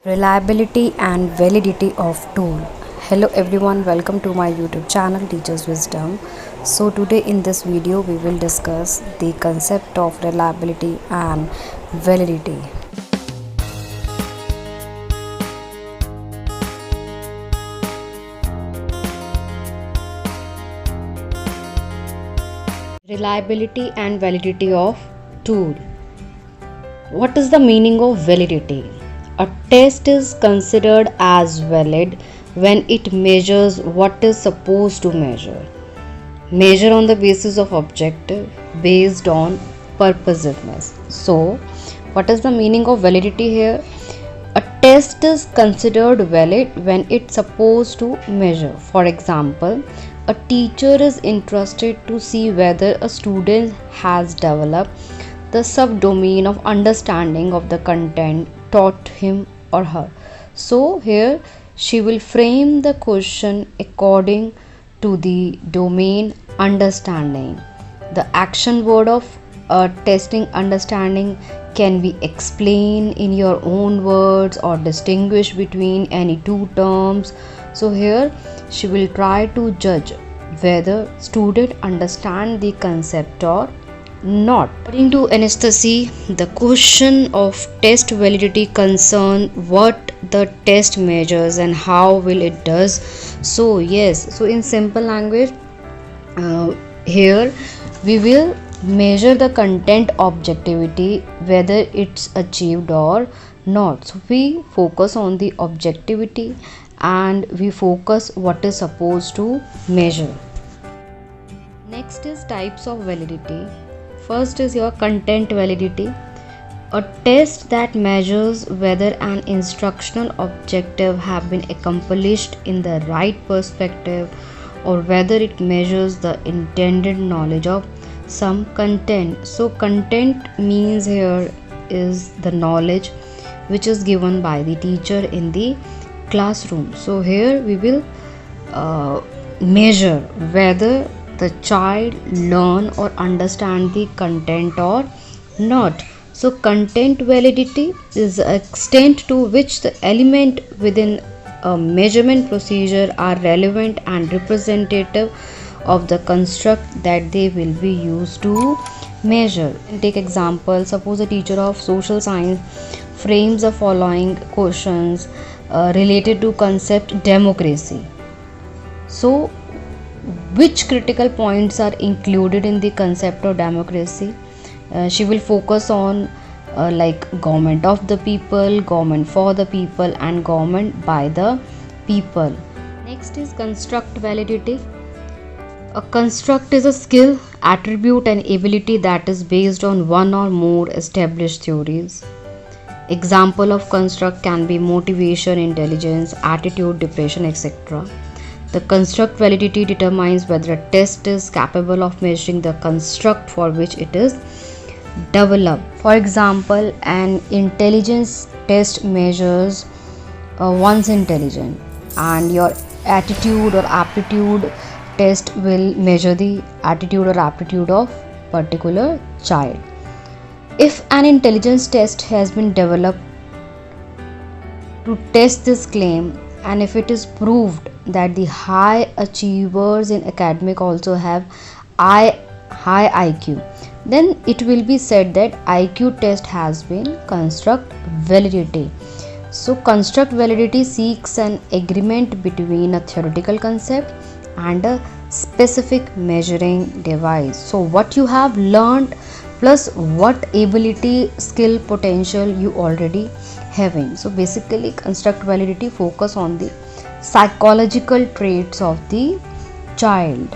Reliability and validity of tool. Hello everyone, welcome to my YouTube channel Teachers Wisdom. So today in this video we will discuss the concept of reliability and validity. Reliability and validity of tool. What is the meaning of validity? A test is considered as valid when it measures what is supposed to measure. Measure on the basis of objective based on purposiveness. So, what is the meaning of validity here? A test is considered valid when it's supposed to measure. For example, a teacher is interested to see whether a student has developed the subdomain of understanding of the content taught him or her. So here she will frame the question according to the domain understanding. The action word of testing understanding can be explained in your own words or distinguish between any two terms. So here she will try to judge whether student understand the concept or not. According to Anastasia, the question of test validity concern what the test measures and how will it does. So yes, so in simple language, here we will measure the content objectivity whether it's achieved or not. So we focus on the objectivity and we focus what is supposed to measure. Next is types of validity. First is your content validity, a test that measures whether an instructional objective have been accomplished in the right perspective or whether it measures the intended knowledge of some content. So content means here is the knowledge which is given by the teacher in the classroom. So here we will measure whether the child learn or understand the content or not. So content validity is the extent to which the element within a measurement procedure are relevant and representative of the construct that they will be used to measure. Take example, suppose a teacher of social science frames the following questions related to concept democracy. So which critical points are included in the concept of democracy? She will focus on like government of the people, government for the people and government by the people. Next is construct validity. A construct is a skill, attribute and ability that is based on one or more established theories. Example of construct can be motivation, intelligence, attitude, depression, etc. The construct validity determines whether a test is capable of measuring the construct for which it is developed. For example, an intelligence test measures one's intelligence, and your attitude or aptitude test will measure the attitude or aptitude of particular child. If an intelligence test has been developed to test this claim, and if it is proved that the high achievers in academic also have high IQ, then it will be said that IQ test has been construct validity. So construct validity seeks an agreement between a theoretical concept and a specific measuring device. So what you have learned plus what ability, skill, potential you already having. So basically construct validity focus on the psychological traits of the child.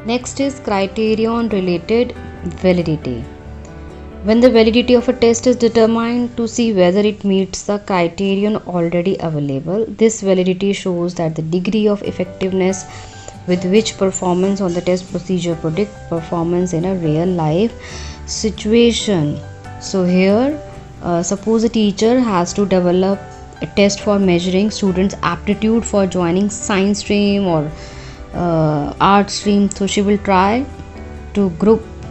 Next is criterion related validity. When the validity of a test is determined to see whether it meets the criterion already available, this validity shows that the degree of effectiveness with which performance on the test procedure predict performance in a real life situation. So here suppose a teacher has to develop a test for measuring students' aptitude for joining science stream or art stream. So she will try to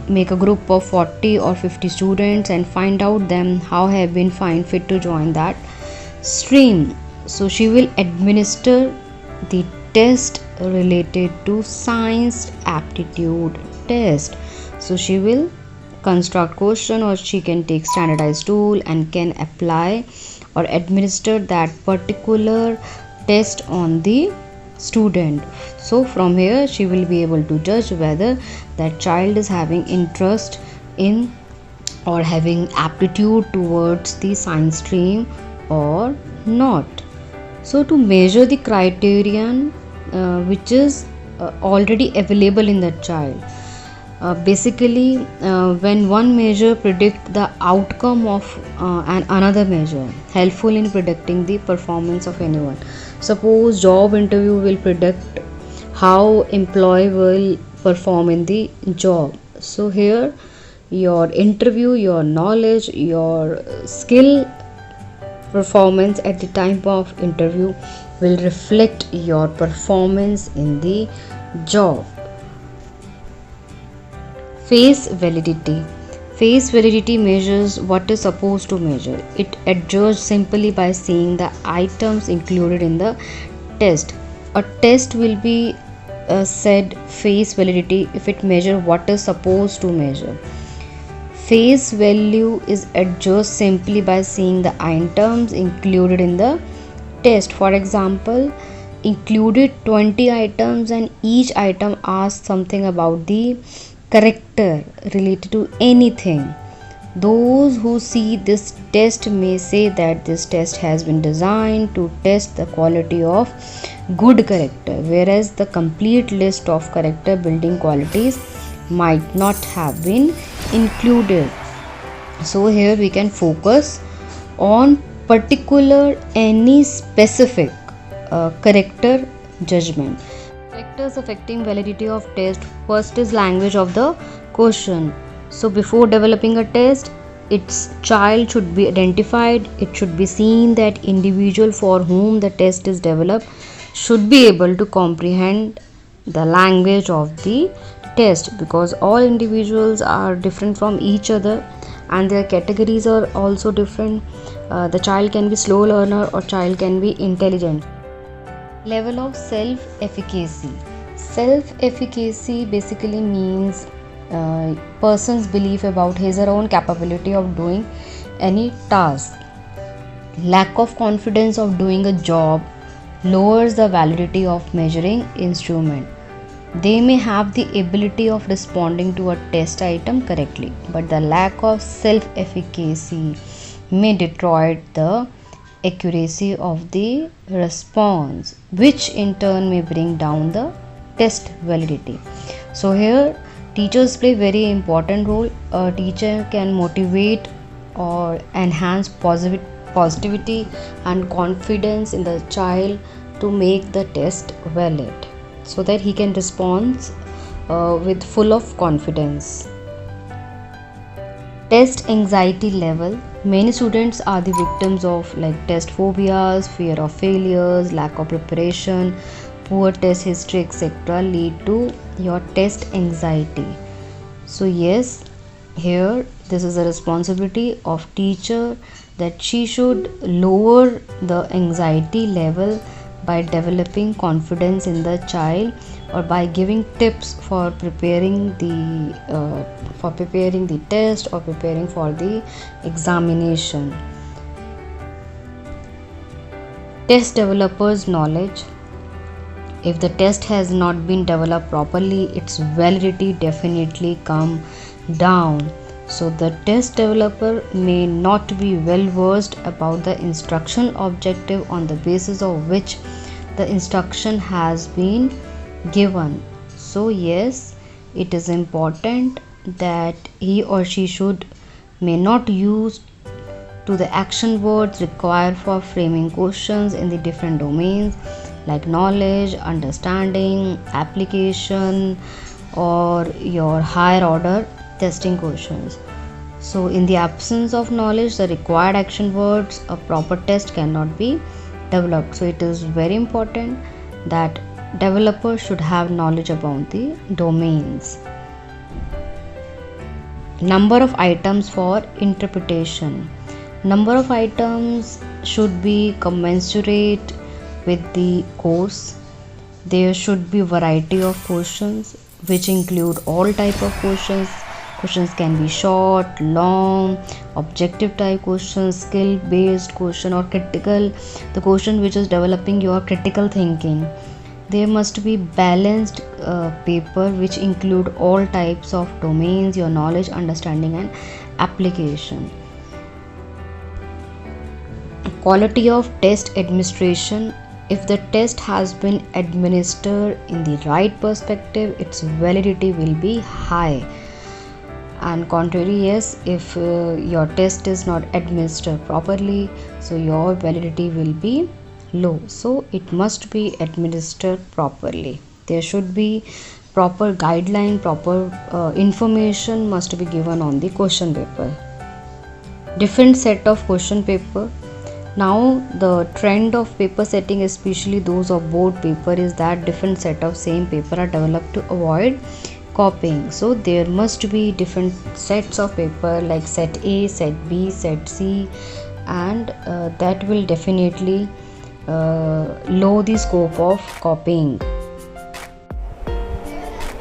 make a group of 40 or 50 students and find out them how have been find fit to join that stream. So she will administer the test related to science aptitude test. So she will construct question, or she can take standardized tool and can apply or administer that particular test on the student. So from here she will be able to judge whether that child is having interest in or having aptitude towards the science stream or not. So to measure the criterion which is already available in the child, basically when one measure predict the outcome of and another measure helpful in predicting the performance of anyone. Suppose job interview will predict how employee will perform in the job. So here your interview, your knowledge, your skill performance at the time of interview will reflect your performance in the job. Face validity. Face validity measures what is supposed to measure. It adjusts simply by seeing the items included in the test. A test will be said face validity if it measures what is supposed to measure. Face value is adjusted simply by seeing the items included in the test. For example, included 20 items and each item asks something about the character related to anything. Those who see this test may say that this test has been designed to test the quality of good character, whereas the complete list of character building qualities might not have been included. So here we can focus on particular any specific character judgment. Factors affecting validity of test. First is language of the question. So before developing a test, its child should be identified. It should be seen that individual for whom the test is developed should be able to comprehend the language of the test, because all individuals are different from each other and their categories are also different. The child can be slow learner or child can be intelligent. Level of self-efficacy. Self-efficacy basically means person's belief about his or her own capability of doing any task. Lack of confidence of doing a job lowers the validity of measuring instrument. They may have the ability of responding to a test item correctly, but the lack of self-efficacy may destroy the accuracy of the response, which in turn may bring down the test validity. So here teachers play very important role. A teacher can motivate or enhance positivity and confidence in the child to make the test valid, so that he can respond with full of confidence. Test anxiety level. Many students are the victims of like test phobias, fear of failures, lack of preparation, poor test history, etc. lead to your test anxiety. So yes, here this is a responsibility of teacher that she should lower the anxiety level by developing confidence in the child, or by giving tips for preparing the test or preparing for the examination. Test developer's knowledge. If the test has not been developed properly, its validity definitely come down. So the test developer may not be well versed about the instruction objective on the basis of which the instruction has been given. So yes, it is important that he or she may not use to the action words required for framing questions in the different domains like knowledge, understanding, application, or your higher order testing questions. So in the absence of knowledge, the required action words, a proper test cannot be developed. So it is very important that developers should have knowledge about the domains. Number of items for interpretation. Number of items should be commensurate with the course. There should be variety of questions which include all type of questions. Questions can be short, long, objective type questions, skill based question, or critical, the question which is developing your critical thinking. There must be balanced paper which include all types of domains, your knowledge, understanding and application. Quality of test administration. If the test has been administered in the right perspective, its validity will be high. And contrary, yes, if your test is not administered properly, so your validity will be low. So it must be administered properly. There should be proper guideline, proper information must be given on the question paper. Different set of question paper. Now the trend of paper setting, especially those of board paper, is that different set of same paper are developed to avoid copying. So there must be different sets of paper like set A, set B, set C, and that will definitely lower the scope of copying.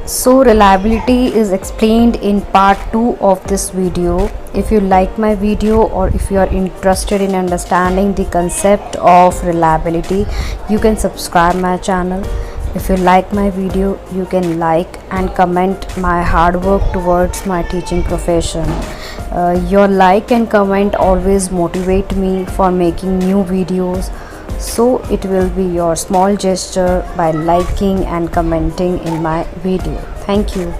So reliability is explained in part 2 of this video. If you like my video or if you are interested in understanding the concept of reliability, you can subscribe my channel. If you like my video, you can like and comment my hard work towards my teaching profession. Your like and comment always motivate me for making new videos. So it will be your small gesture by liking and commenting in my video. Thank you.